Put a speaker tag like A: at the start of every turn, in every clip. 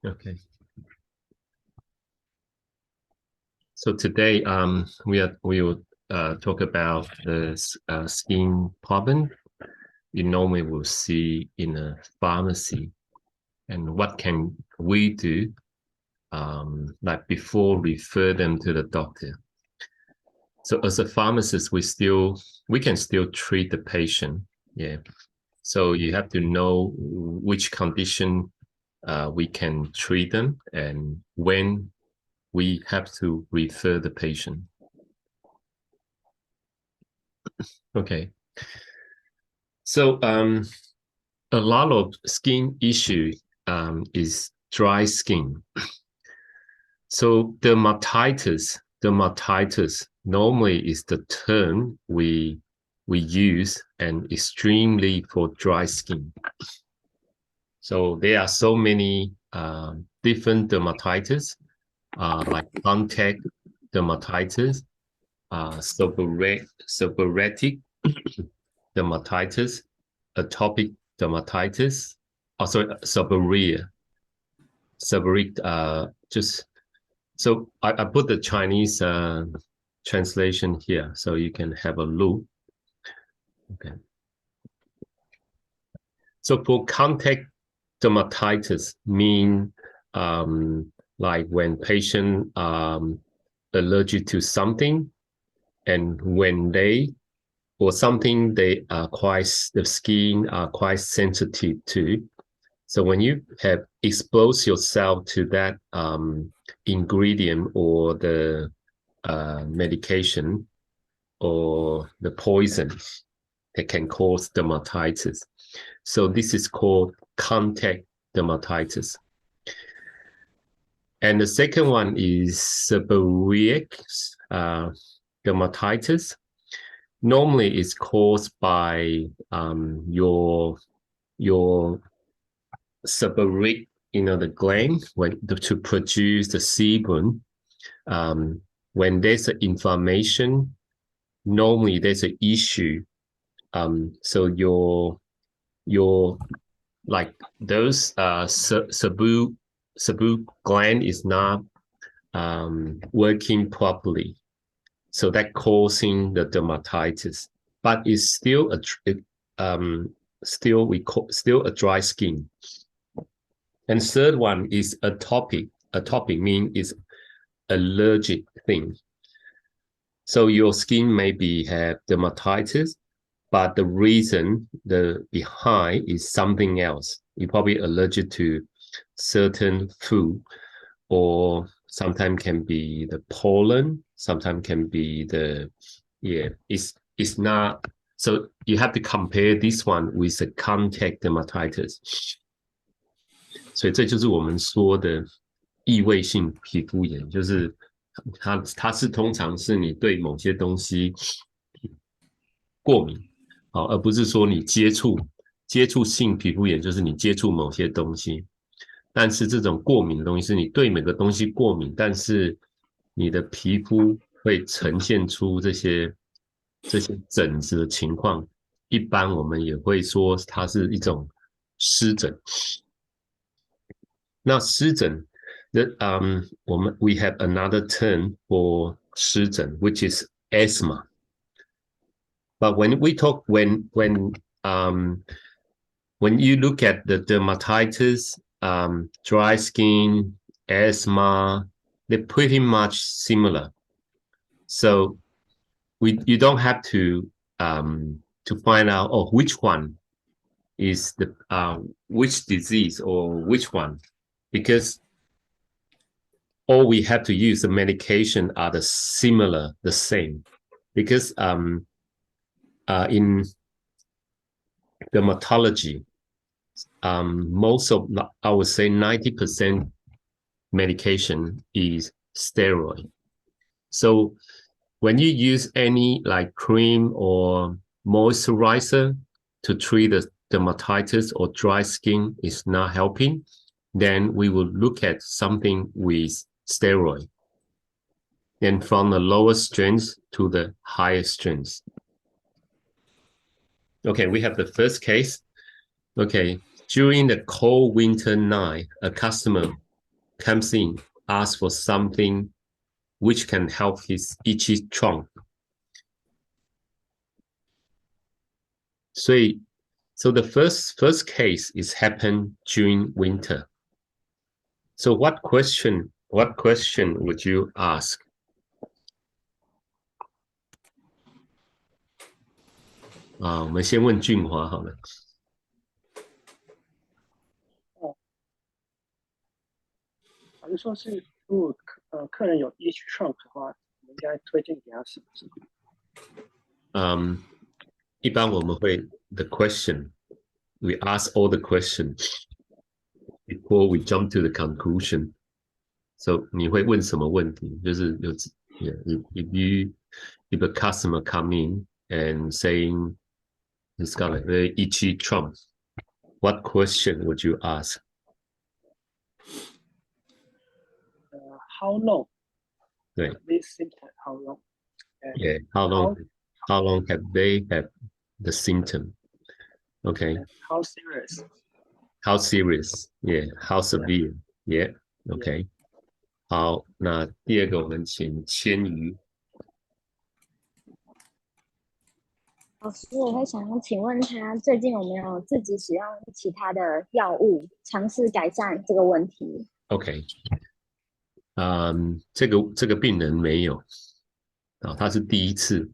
A: Okay. So today, we will talk about the skin problem you normally will see in a pharmacy, and what can we do, like before refer them to the doctor. So as a pharmacist, we can still treat the patient. Yeah. So you have to know which condition we can treat them and when we have to refer the patient. Okay. So a lot of skin issue is dry skin. So dermatitis normally is the term we use and extremely for dry skin. So there are so many different dermatitis, like contact dermatitis, seborrheic dermatitis, atopic dermatitis, also seborrheic, just so I put the Chinese translation here so you can have a look. Okay. So for contact dermatitis mean like when patient allergic to something, and when they or something they are the skin are quite sensitive to. So when you have exposed yourself to that ingredient or the medication or the poison that can cause dermatitis. So this is called contact dermatitis. And the second one is seborrheic dermatitis. Normally it's caused by your seborrheic, the gland to produce the sebum. When there's an inflammation, normally there's an issue. So your like those sebum gland is not working properly, so that causing the dermatitis. But it's still still a dry skin. And third one is atopic. Atopic means it's allergic thing. So your skin maybe have dermatitis, but the reason behind is something else. You're probably allergic to certain food, or sometimes can be the pollen, sometimes can be it's not. So you have to compare this one with the contact dermatitis. 所以这就是我们说的异位性皮肤炎，就是它是通常是你对某些东西过敏，而不是说你接触性皮肤炎，就是你接触某些东西。但是这种过敏的东西是你对每个东西过敏，但是你的皮肤会呈现出这些疹子的情况，一般我们也会说它是一种湿疹。那湿疹we have another term for 湿疹 which is asthma. But when we talk when you look at the dermatitis, dry skin, asthma, they're pretty much similar. So you don't have to find out which one is the which disease or which one, because all we have to use the medication are the same, because in dermatology, most of, I would say 90% medication is steroid. So when you use any like cream or moisturizer to treat the dermatitis or dry skin is not helping, then we will look at something with steroid. Then from the lower strength to the higher strength. Okay, we have the first case. Okay, during the cold winter night, a customer comes in, asks for something which can help his itchy trunk. 所以 so the first case is happened during winter. So what question would you ask? 我们先问俊华好了。
B: 假如说是如果客人有 itch trunk 的话，我们应该推荐给他什么？
A: 一般我们会 the question, we ask all the questions before we jump to the conclusion. So 你会问什么问题？就是有 if a customer come in and saying he's got a very itchy trunk, what question would you ask?
B: How long?
A: 对
B: This symptom, how long?
A: Yeah, how long have they had the symptom? Okay.
B: How serious?
A: How serious? Yeah. How severe? Yeah. Okay. 好，那第二个我们请千瑜。
C: 老师，我会想要请问他最近有没有自己使用其他的药物，尝试改善这个问题
A: OK， 这个病人没有，他是第一次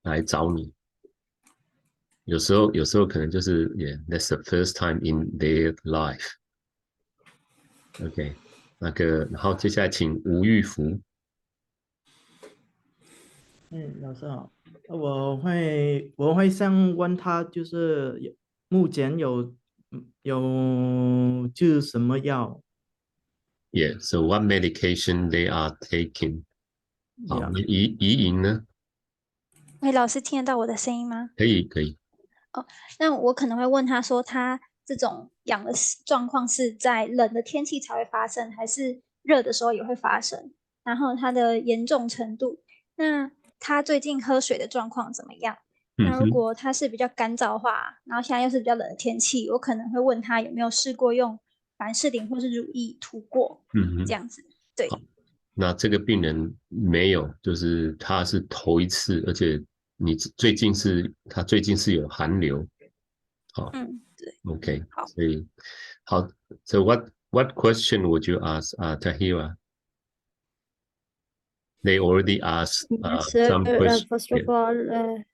A: 来找你。有时候可能就是that's the first time in their life. OK， 然后接下来请吴玉福。
D: 老师好，我会想问他，就是目前有就是什么药
A: Yeah, so what medication they are taking? 好，那怡莹呢？
E: 老师听得到我的声音吗？
A: 可以。
E: 那我可能会问他说，他这种痒的状况是在冷的天气才会发生，还是热的时候也会发生？然后它的严重程度，那他最近喝水的状况怎么样？那如果他是比较干燥的话，然后现在又是比较冷的天气，我可能会问他有没有试过用凡士林或是乳液涂过，这样子。对。
A: 那这个病人没有，就是他是头一次，而且他最近是有寒流。好，
E: 对。
A: OK，
E: 好，
A: 所以好 ，So what question would you ask Tahira? They already asked
F: Yes,
A: some questions.
F: first of all,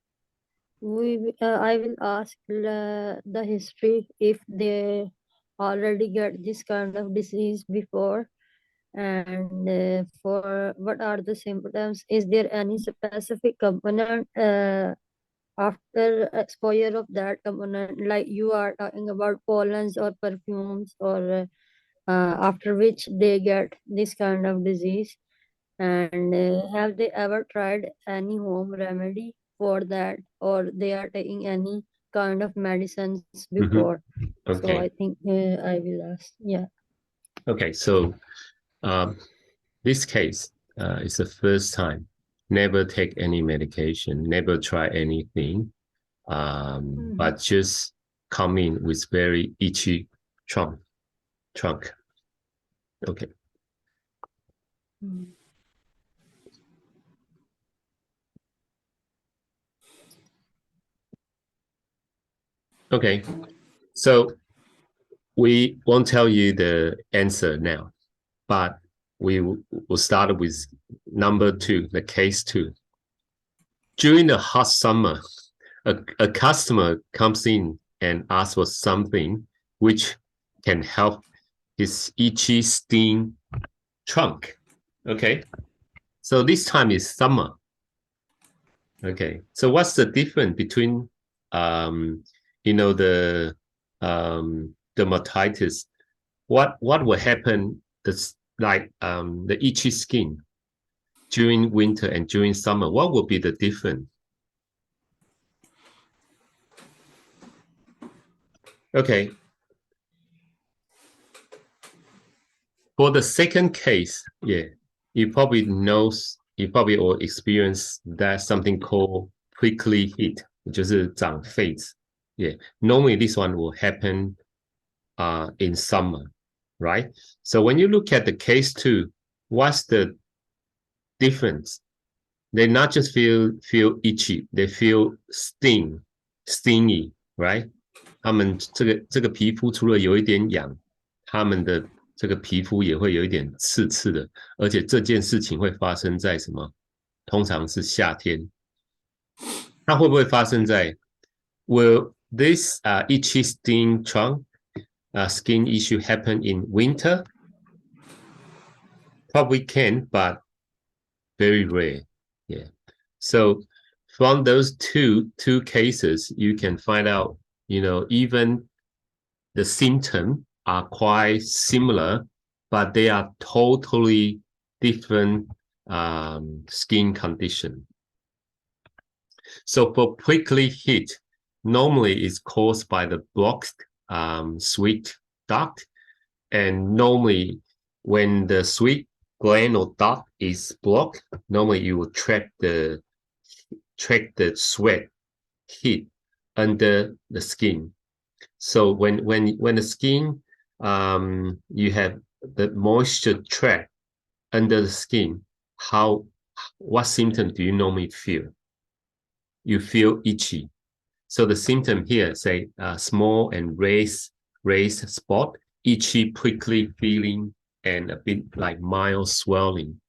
F: I will ask the history if they already get this kind of disease before, and for what are the symptoms? Is there any specific component after exposure of that component, like you are talking about pollens or perfumes, or after which they get this kind of disease? And have they ever tried any home remedy for that, or they are taking any kind of medicines before?
A: Okay.
F: So I think I will ask. Yeah.
A: Okay, so this case is the first time. Never take any medication, never try anything, but just come in with very itchy trunk. Okay. Okay, so we won't tell you the answer now, but we will start with number 2, the case 2. During the hot summer, a customer comes in and asks for something which can help his itchy sting trunk. Okay, so this time is summer. Okay, so what's the difference between the dermatitis? What will happen? The itchy skin during winter and during summer. What will be the difference? Okay. For the second case, you probably all experience that something called prickly heat, 就是长痱子. Normally this one will happen in summer, right? So when you look at the case 2, what's the difference? They not just feel itchy, they feel stingy, right? 他们这个皮肤除了有一点痒，他们的这个皮肤也会有一点刺刺的，而且这件事情会发生在什么？通常是夏天。它会不会发生在 Will this itchy skin issue happen in winter? Probably can, but very rare. Yeah. So from those two cases, you can find out, even the symptoms are quite similar, but they are totally different skin condition. So for prickly heat, normally it's caused by the blocked sweat duct, and normally when the sweat gland or duct is blocked, normally you will track the sweat heat under the skin. So when the skin you have the moisture trap under the skin, what symptom do you normally feel? You feel itchy. So the symptom here say small and raised spot, itchy, prickly feeling, and a bit like mild swelling.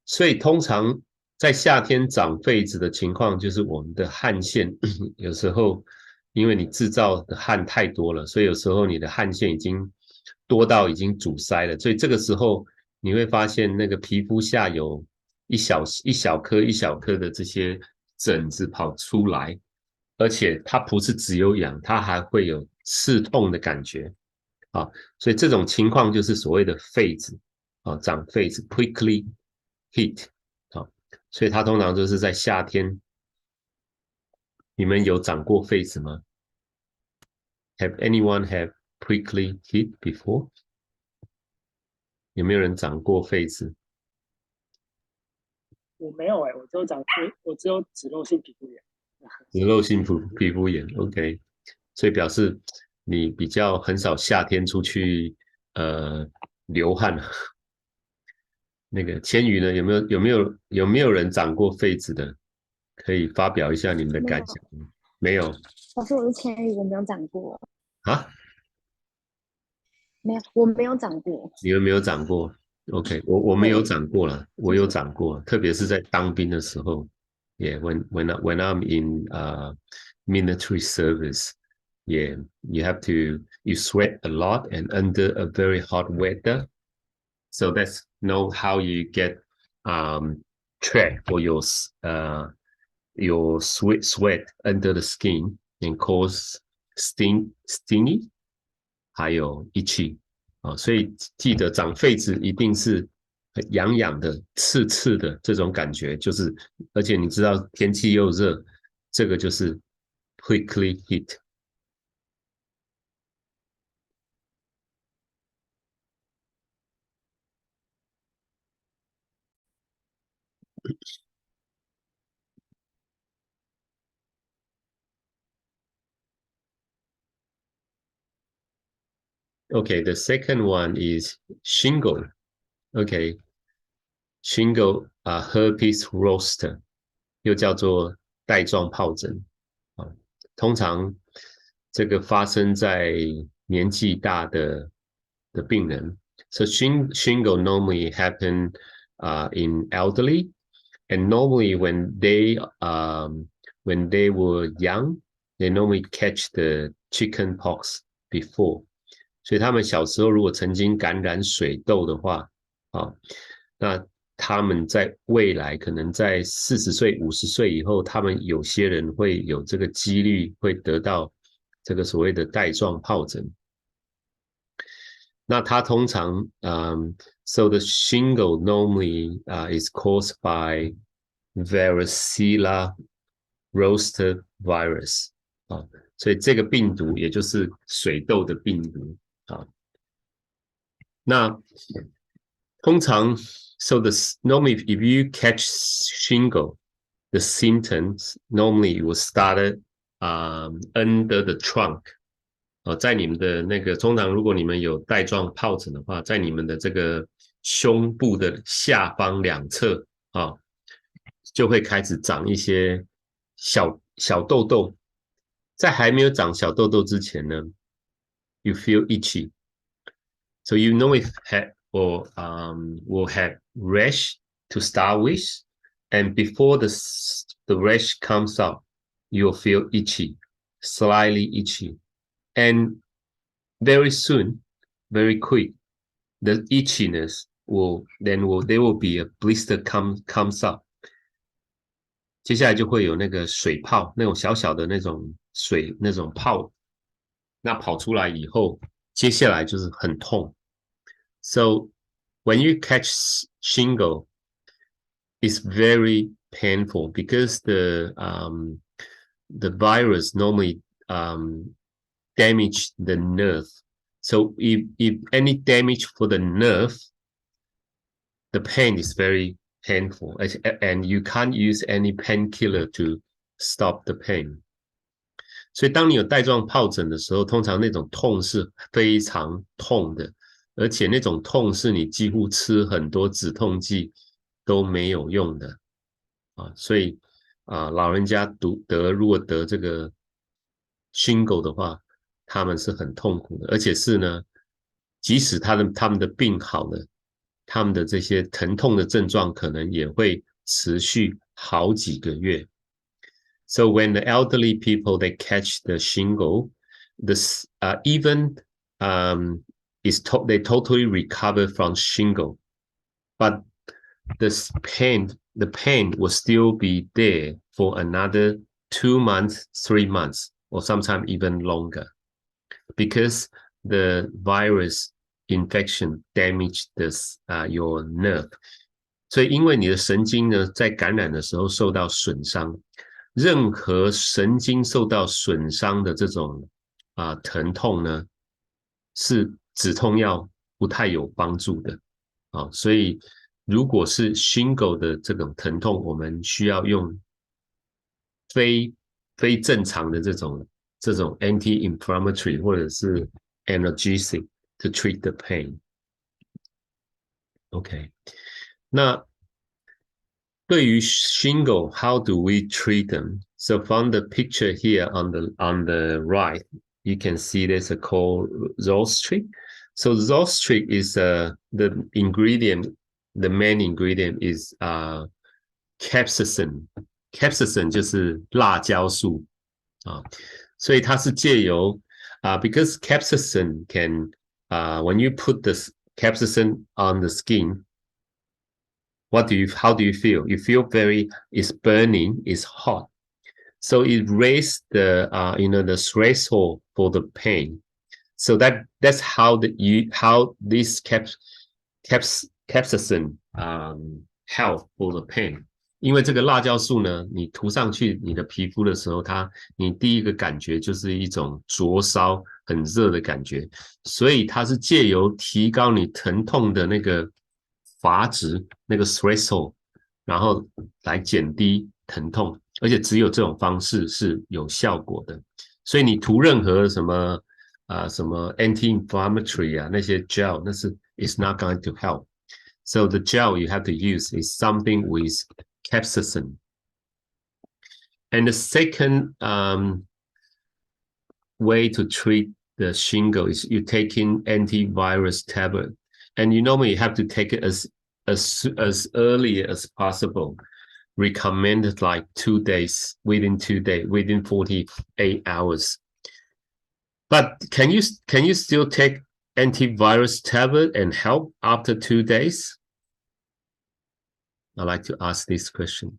A: 所以通常在夏天长痱子的情况，就是我们的汗腺有时候因为你制造的汗太多了，所以有时候你的汗腺已经多到已经阻塞了，所以这个时候你会发现那个皮肤下有一小颗一小颗的这些疹子跑出来，而且它不是只有痒，它还会有刺痛的感觉啊，所以这种情况就是所谓的痱子啊，长痱子 prickly heat 啊，所以它通常就是在夏天。你们有长过痱子吗？ Have anyone have prickly heat before? 有没有人长过痱子？
B: 我没有我只有脂漏性皮肤炎。
A: 脂漏性皮肤炎 ，OK， 所以表示你比较很少夏天出去流汗。那个千羽呢？有没有人长过痱子的？可以发表一下你们的感想。没有。
C: 老师，我是千羽，我没有长过。
A: 啊？
C: 没有，我没有长过。
A: 你们没有长过 ？OK， 我没有长过了，我有长过，特别是在当兵的时候。Yeah, when I'm in military service, yeah, you sweat a lot and under a very hot weather. So that's how you get trapped for your sweat under the skin and cause stingy 还有 itchy 啊，所以记得长痱子一定是痒痒的、刺刺的这种感觉，就是而且你知道天气又热，这个就是 prickly heat。Okay, the second one is shingle. Okay, shingle herpes zoster 又叫做带状疱疹啊，通常这个发生在年纪大的病人。So shingle normally happen in elderly, and normally when they were young, they normally catch the chicken pox before. 所以他们小时候如果曾经感染水痘的话，那他们在未来可能在40岁、50岁以后，他们有些人会有这个几率会得到这个所谓的带状疱疹。那它通常so the shingle normally is caused by varicella zoster virus 所以这个病毒也就是水痘的病毒那通常 so normally if you catch shingle, the symptoms normally will start under the trunk 在你们的那个通常如果你们有带状疱疹的话，在你们的这个胸部的下方两侧就会开始长一些小痘痘。在还没有长小痘痘之前呢 ，you feel itchy, so you know if had or will have rash to start with, and before the rash comes out, you'll feel itchy, slightly itchy, and very soon, very quick, the itchiness there will be a blister comes up. 接下来就会有那个水泡，那种小小的那种水那种泡，那跑出来以后，接下来就是很痛。So when you catch shingle, it's very painful because the virus normally damage the nerve. So if any damage for the nerve, the pain is very painful, and you can't use any painkiller to stop the pain. 所以当你有带状疱疹的时候，通常那种痛是非常痛的，而且那种痛是你几乎吃很多止痛剂都没有用的所以老人家如果得这个 shingle 的话，他们是很痛苦的，而且是呢，即使他们的病好了，他们的这些疼痛的症状可能也会持续好几个月。So when the elderly people they catch the shingle, even they totally recover from shingle, but the pain will still be there for another 2 months, 3 months, or sometimes even longer, because the virus infection damaged your nerve. 所以因为你的神经呢，在感染的时候受到损伤，任何神经受到损伤的这种疼痛呢，是止痛药不太有帮助的所以如果是 shingle 的这种疼痛，我们需要用非正常的这种 anti-inflammatory 或者是 analgesic to treat the pain. OK， 那对于 shingle, how do we treat them? So from the picture here on the right, you can see there's a called Zolstrip. So Zolstrip is the main ingredient is capsaicin. Capsaicin 就是辣椒素所以它是借由because capsaicin can when you put the capsaicin on the skin, how do you feel? You feel it's burning, it's hot. So it raised the the threshold for the pain. So that's how this capsaicin help for the pain. 因为这个辣椒素呢，你涂上去你的皮肤的时候，你第一个感觉就是一种灼烧、很热的感觉，所以它是借由提高你疼痛的那个阀值，那个 threshold， 然后来减低疼痛，而且只有这种方式是有效果的。所以你涂任何什么anti-inflammatory 那些 gel， it's not going to help. So the gel you have to use is something with capsaicin. And the second way to treat the shingle is you taking antivirus tablet, and you normally have to take it as early as possible. Recommended like 2 days, within 2 days, within 48 hours. But can you still take antivirus tablet and help after 2 days? I like to ask this question.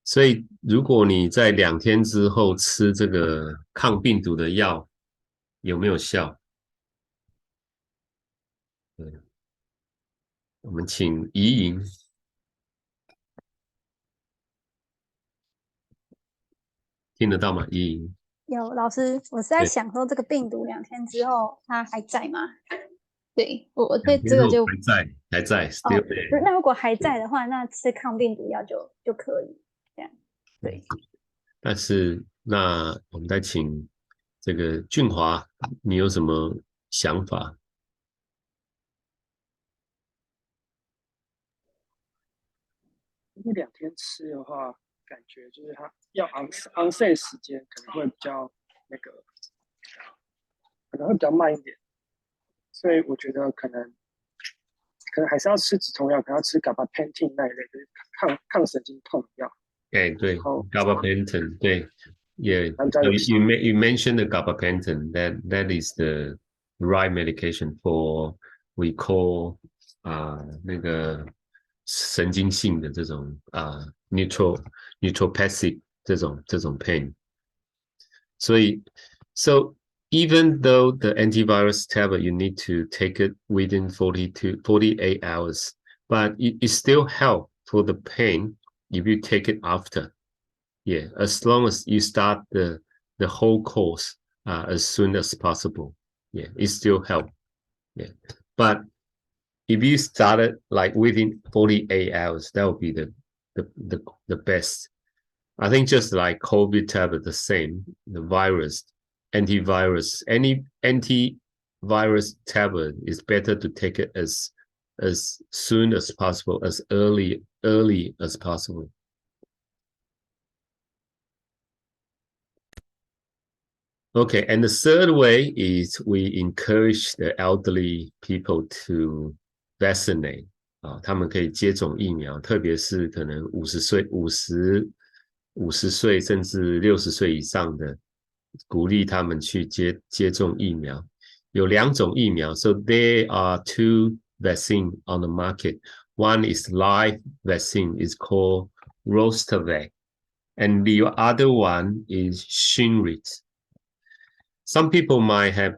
A: 所以如果你在2天之后吃这个抗病毒的药，有没有效？对，我们请怡莹。听得到吗？怡莹？
E: 有老师，我是在想说这个病毒2天之后它还在吗？对，我对这个就
A: 还在 still there。
E: 那如果还在的话，那吃抗病毒药就可以这样。对。
A: 但是那我们再请这个俊华，你有什么想法？
B: 如果2天吃的话，感觉就是它要 onset 时间可能会比较那个，可能会比较慢一点，所以我觉得可能还是要吃止痛药，可能要吃 gabapentin 那一类，就是抗神经痛药。
A: 哎，对，gabapentin，对，yeah。So you mentioned the gabapentin. That is the right medication for we call 那个神经性的这种neuropathic 这种 pain。所以 so even though the antivirus tablet you need to take it within 48 hours, but it still help for the pain if you take it after. Yeah, as long as you start the whole course as soon as possible. Yeah, it still help. Yeah, but if you started like within 48 hours, that would be the best. I think just like COVID tablet, the same. The virus, antivirus, any antivirus tablet is better to take it as soon as possible, as early as possible. Okay, and the third way is we encourage the elderly people to vaccinate. 他们可以接种疫苗，特别是可能50岁甚至60岁以上的，鼓励他们去接种疫苗。有2种疫苗 ，so there are 2 vaccine on the market. One is live vaccine, is called Rostervac, and the other one is Shingrix. Some people might have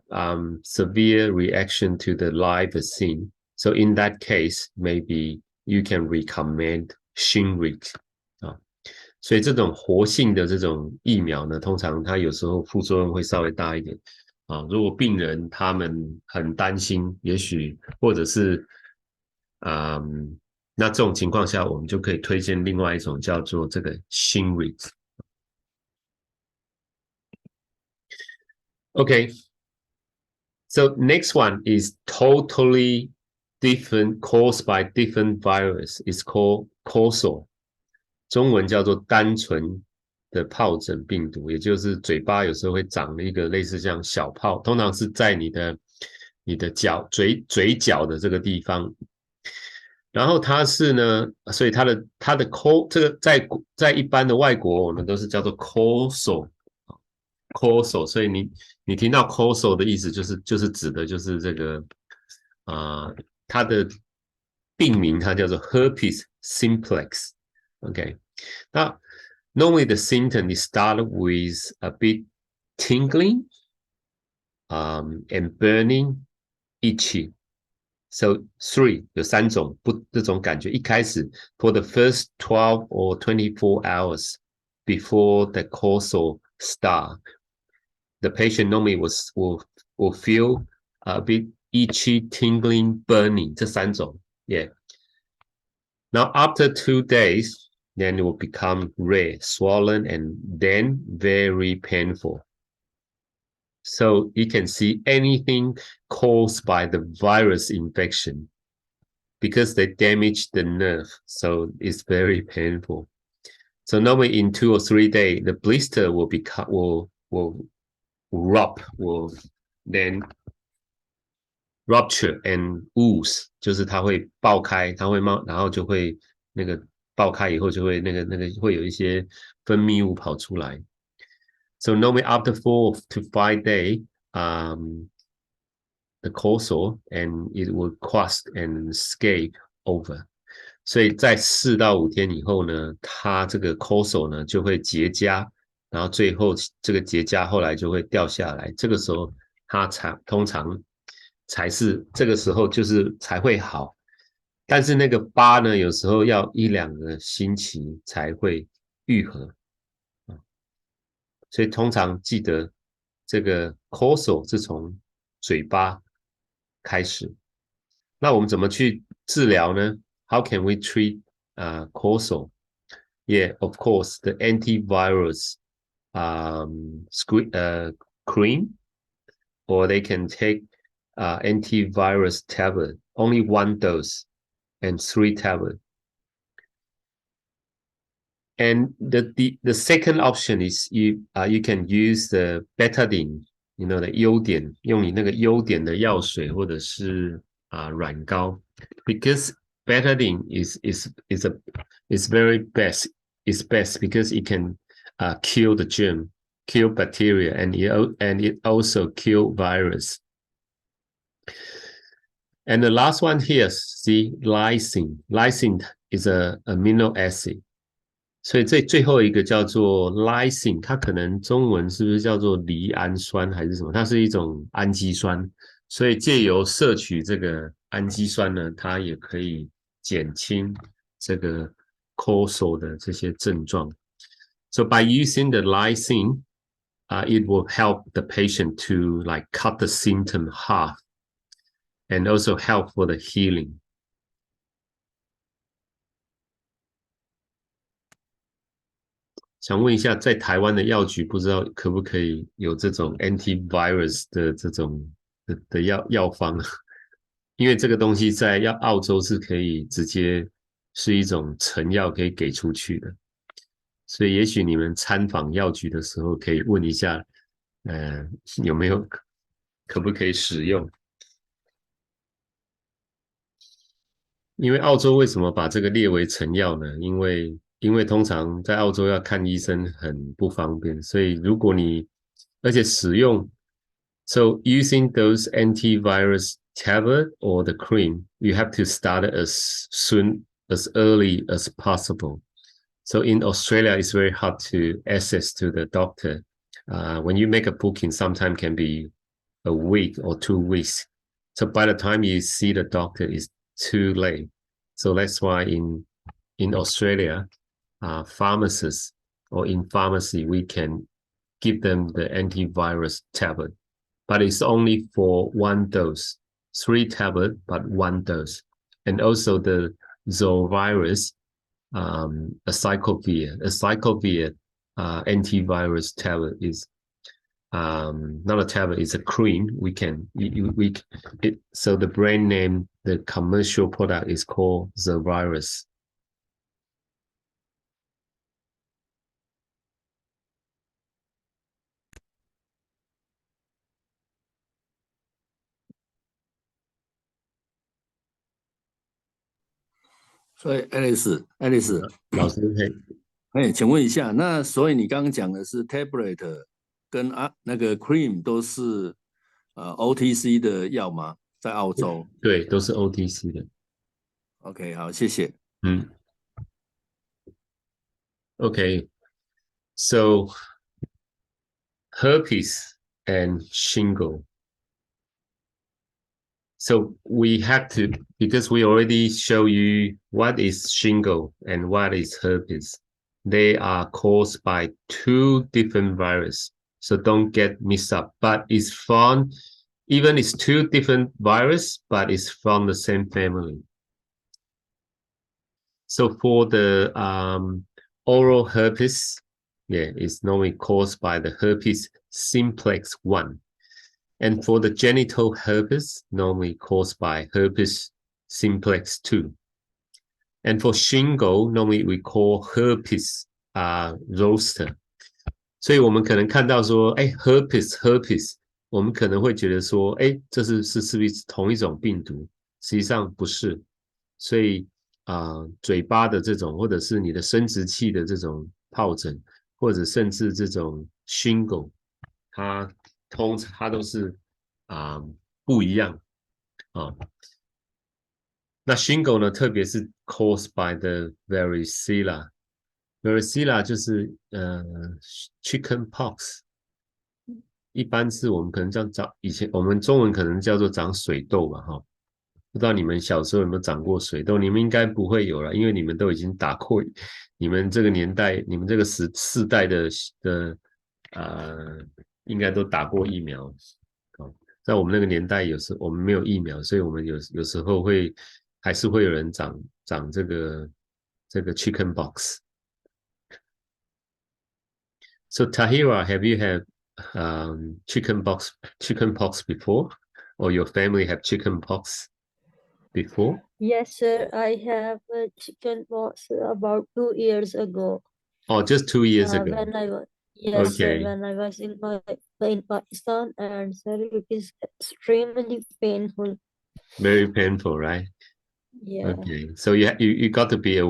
A: severe reaction to the live vaccine. So in that case, maybe you can recommend Shingrix. 所以这种活性的这种疫苗呢，通常它有时候副作用会稍微大一点。如果病人他们很担心，也许或者是那这种情况下，我们就可以推荐另外一种叫做这个 Shingrix。Okay. So next one is totally different, caused by different virus. It's called coasal. 中文叫做单纯的疱疹病毒，也就是嘴巴有时候会长了一个类似像小泡，通常是在你的嘴角的这个地方。然后它是呢，所以它的这个在一般的外国我们都是叫做 coasal。coasal， 所以你听到 coasal 的意思就是指的就是这个它的病名它叫做 herpes simplex。 OK， now normally the symptom is started with a bit tingling and burning, itchy. So 3有3种这种感觉，一开始 for the first 12 or 24 hours before the causal start, the patient normally will feel a bit itchy, tingling, burning. 这3种 yeah. Now after 2 days, then it will become red, swollen, and then very painful. So you can see anything caused by the virus infection because they damage the nerve. So it's very painful. So normally in 2 or 3 days, the blister will then rupture and ooze， 就是它会爆开，它会冒，然后就会那个爆开以后就会那个会有一些分泌物跑出来。So normally after 4 to 5 days, the causal and it will crust and escape over. 所以在4到5天以后呢，它这个 causal 呢就会结痂，然后最后这个结痂后来就会掉下来，这个时候它通常才是这个时候就是才会好，但是那个疤呢有时候要1-2个星期才会愈合。所以通常记得这个 causal 是从嘴巴开始。那我们怎么去治疗呢？ How can we treat causal? Yeah, of course, the antivirus cream, or they can take antivirus tablet, only 1 dose and 3 tablets. And the second option is you can use the betadine, you know, the优点，用你那个优点的药水或者是软膏 ，because betadine is very best. It's best because it can kill the germ, kill bacteria, and it also kill virus. And the last one here, see lysine. Lysine is a amino acid. 所以最后一个叫做 lysine， 它可能中文是不是叫做赖氨酸还是什么？它是一种氨基酸，所以借由摄取这个氨基酸呢，它也可以减轻这个咳嗽的这些症状。So by using the lysine, it will help the patient to like cut the symptom half, and also help for the healing. 想问一下，在台湾的药局不知道可不可以有这种 antivirus 的这种的药方？因为这个东西在澳洲是可以直接是一种成药可以给出去的，所以也许你们参访药局的时候可以问一下，有没有可不可以使用？因为澳洲为什么把这个列为成药呢？因为通常在澳洲要看医生很不方便，所以如果你而且使用 so using those antivirus tablet or the cream, you have to start it as early as possible. So in Australia, it's very hard to access to the doctor. When you make a booking, sometimes can be a week or 2 weeks. So by the time you see the doctor, it's too late. So that's why in Australia, pharmacists or in pharmacy, we can give them the antivirus tablet, but it's only for 1 dose, 3 tablets, but 1 dose. And also the Zovirus, acyclovir antivirus tablet is not a tablet, it's a cream. So the brand name, the commercial product is called Zovirus.
G: 所以爱丽丝，
A: 老师
G: 请问一下，那所以你刚刚讲的是 tablet 跟那个 cream 都是OTC 的药吗？在澳洲？
A: 对，都是 OTC 的。
G: OK， 好，谢谢。
A: Okay, so herpes and shingle. So we have to, because we already show you what is shingle and what is herpes. They are caused by 2 different viruses. So don't get mixed up, but it's from, even it's 2 different viruses, but it's from the same family. So for the oral herpes, it's normally caused by the herpes simplex 1. And for the genital herpes, normally caused by herpes simplex 2. And for shingle, normally we call herpes zoster. 所以我们可能看到说，herpes， 我们可能会觉得说，这是不是同一种病毒？实际上不是。所以嘴巴的这种，或者是你的生殖器的这种疱疹，或者甚至这种 shingle， 它都是不一样那 shingle 呢，特别是 caused by the varicella 就是chicken pox， 一般是我们可能以前我们中文可能叫做长水痘吧不知道你们小时候有没有长过水痘？你们应该不会有了，因为你们都已经打过，你们这个年代，你们这个世代的应该都打过疫苗。在我们那个年代，我们没有疫苗，所以我们有时候还是会有人长这个 chicken pox。So Tahira, have you had chickenpox before, or your family have chickenpox before?
F: Yes, sir. I have chicken pox about 2 years ago.
A: Oh, just 2 years ago.
F: When I was Yes, sir.
A: Okay.
F: When I was in Pakistan, and sir, it is extremely painful.
A: Very painful, right?
F: Yeah.
A: Okay, so you got to be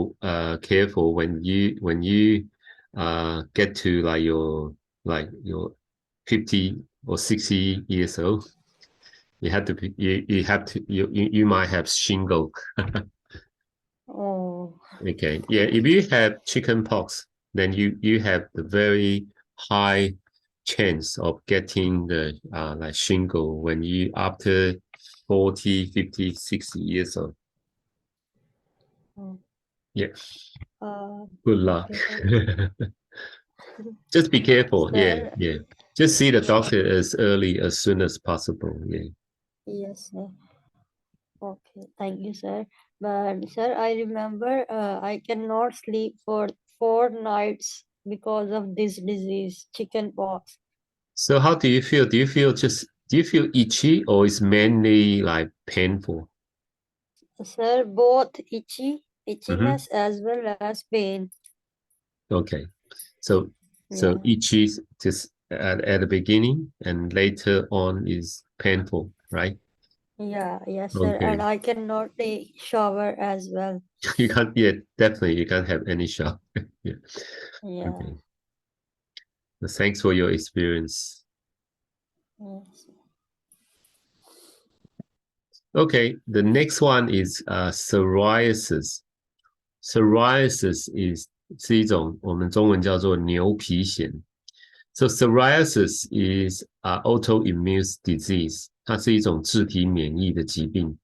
A: careful when you get to like your 50 or 60 years old. You have to be you might have shingle.
F: Oh.
A: Okay, yeah. If you have chicken pox, then you have the very high chance of getting the like shingle when you after 40, 50, 60 years old.
F: Oh.
A: Yeah.
F: Uh,
A: Good luck.
F: okay.
A: Just be careful. Yeah,
F: Sir,
A: yeah. Just see the doctor as early as soon as possible. Yeah.
F: yes, sir. Okay, thank you, sir. But sir, I remember I cannot sleep for 4 nights because of this disease, chicken pox.
A: So how do you feel? Do you feel itchy or is mainly like painful?
F: Sir, both itchiness as well as pain.
A: Okay. So
F: Yeah.
A: itchy just at the beginning and later on is painful, right?
F: Yeah, yes, sir.
A: Okay.
F: And I cannot take shower as well.
A: You can't, yeah, definitely you can't have any shock. Yeah.
F: Yeah.
A: Okay. Well, thanks for your experience.
F: Yes.
A: Okay, the next one is psoriasis. Psoriasis是一种我们中文叫做牛皮癣。So psoriasis is autoimmune disease. 它是一种自体免疫的疾病。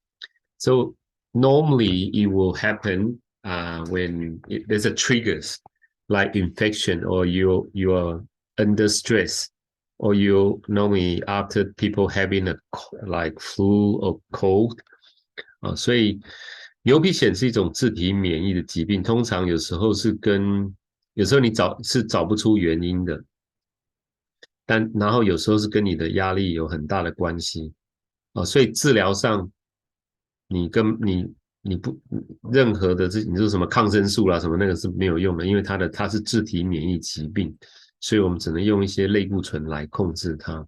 A: So normally it will happen when there's a triggers like infection or you're under stress or you normally after people having a like flu or cold 所以牛皮癣是一种自体免疫的疾病，通常有时候有时候你找不出原因的，然后有时候是跟你的压力有很大的关系所以治疗上你不任何的你说什么抗生素啦什么那个是没有用的，因为它是自体免疫疾病，所以我们只能用一些类固醇来控制它。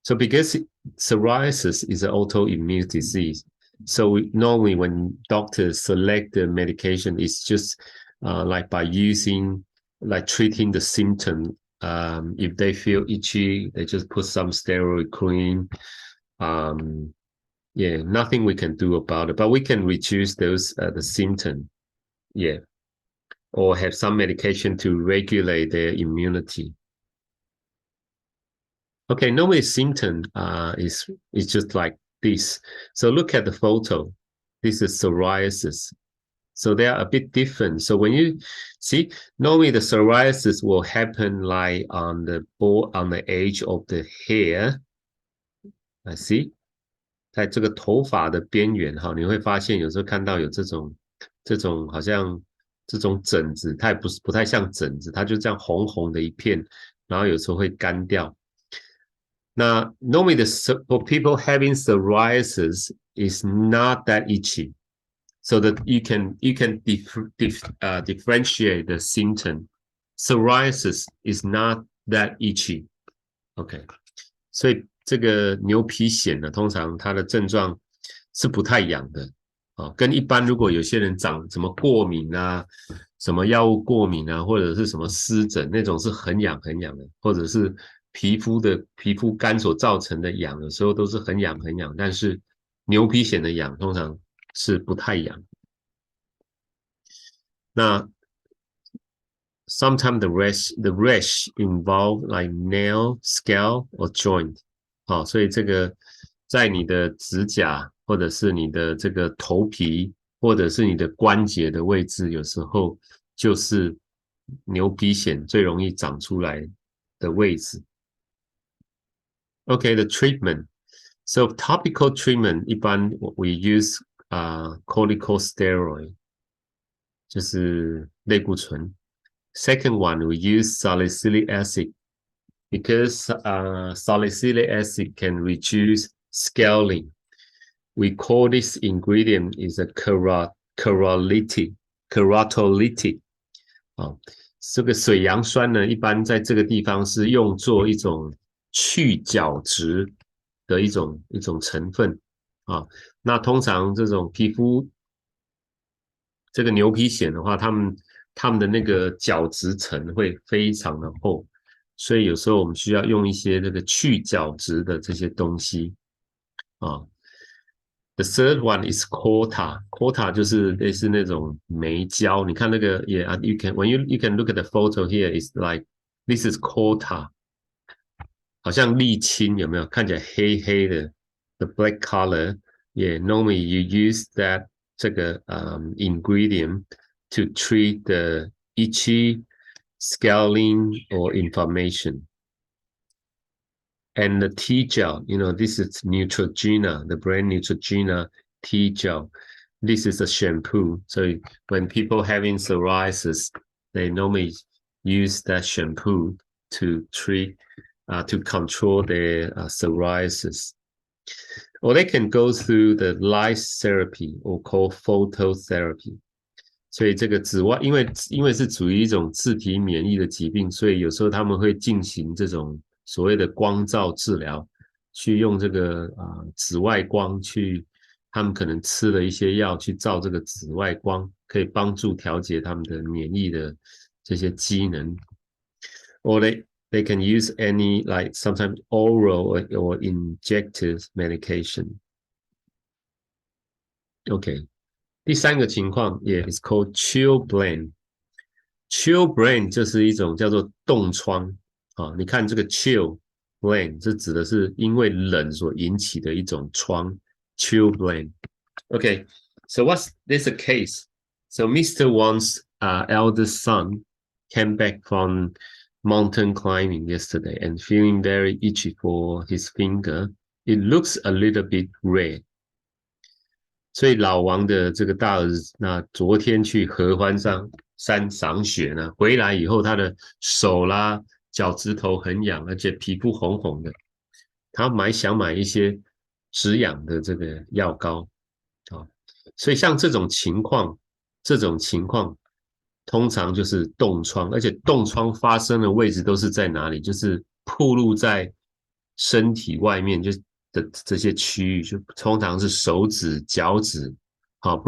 A: So because psoriasis is an autoimmune disease, so normally when doctors select the medication, it's just like by treating the symptom. If they feel itchy, they just put some steroid cream. Yeah, nothing we can do about it, but we can reduce the symptom. Yeah, or have some medication to regulate their immunity. Okay, normally symptom is just like this. So look at the photo. This is psoriasis. So they are a bit different. So when you see, normally the psoriasis will happen like on the edge of the hair. I see. 在这个头发的边缘哈，你会发现有时候看到有这种好像这种疹子，它也不太像疹子，它就这样红红的一片，然后有时候会干掉。那 normally for people having psoriasis is not that itchy, so that you can differentiate the symptom. Psoriasis is not that itchy. OK， 所以这个牛皮癣呢，通常它的症状是不太痒的跟一般如果有些人长什么过敏啊，什么药物过敏啊，或者是什么湿疹那种是很痒很痒的，或者是皮肤干所造成的痒，有时候都是很痒很痒，但是牛皮癣的痒通常是不太痒。那 sometimes the rash involve like nail, scalp or joint 所以这个在你的指甲或者是你的这个头皮或者是你的关节的位置，有时候就是牛皮癣最容易长出来的位置。Okay, the treatment. So topical treatment 一般 we use corticosteroid 就是类固醇。Second one we use salicylic acid because salicylic acid can reduce scaling. We call this ingredient is a keratolytic 啊，这个水杨酸呢，一般在这个地方是用作一种去角质的一种成分啊。那通常这种皮肤这个牛皮癣的话，他们的那个角质层会非常的厚，所以有时候我们需要用一些这个去角质的这些东西啊。The third one is quota. Quota 就是类似那种煤胶，你看那个也啊 ，you can when you can look at the photo here, is like this is quota， 好像沥青有没有？看起来黑黑的 ，the black color. Yeah, normally you use that 这个ingredient to treat the itchy, scaling or inflammation. And the T gel, this is Neutrogena, the brand Neutrogena T gel. This is a shampoo. So when people having psoriasis, they normally use that shampoo to treat, to control their psoriasis. Or they can go through the light therapy or called phototherapy. 所以这个紫外，因为是属于一种自体免疫的疾病，所以有时候他们会进行这种所谓的光照治疗，去用这个紫外光去，他们可能吃了一些药去照这个紫外光，可以帮助调节他们的免疫的这些机能。Or they can use any like sometimes oral or injected medication. Okay. 第三个情况也 is called chilblain. Chilblain 就是一种叫做冻疮啊，你看这个 chilblain 这指的是因为冷所引起的一种疮 chilblain. Okay, so what's this a case? So Mr. Wang's eldest son came back from mountain climbing yesterday and feeling very itchy for his finger. It looks a little bit red. 所以老王的这个大儿子，那昨天去合欢山赏雪呢，回来以后他的手啦、脚趾头很痒，而且皮肤红红的。他想买一些止痒的这个药膏啊，所以像这种情况通常就是冻疮，而且冻疮发生的位置都是在哪里？就是暴露在身体外面，就的这些区域，就通常是手指、脚趾，好，不然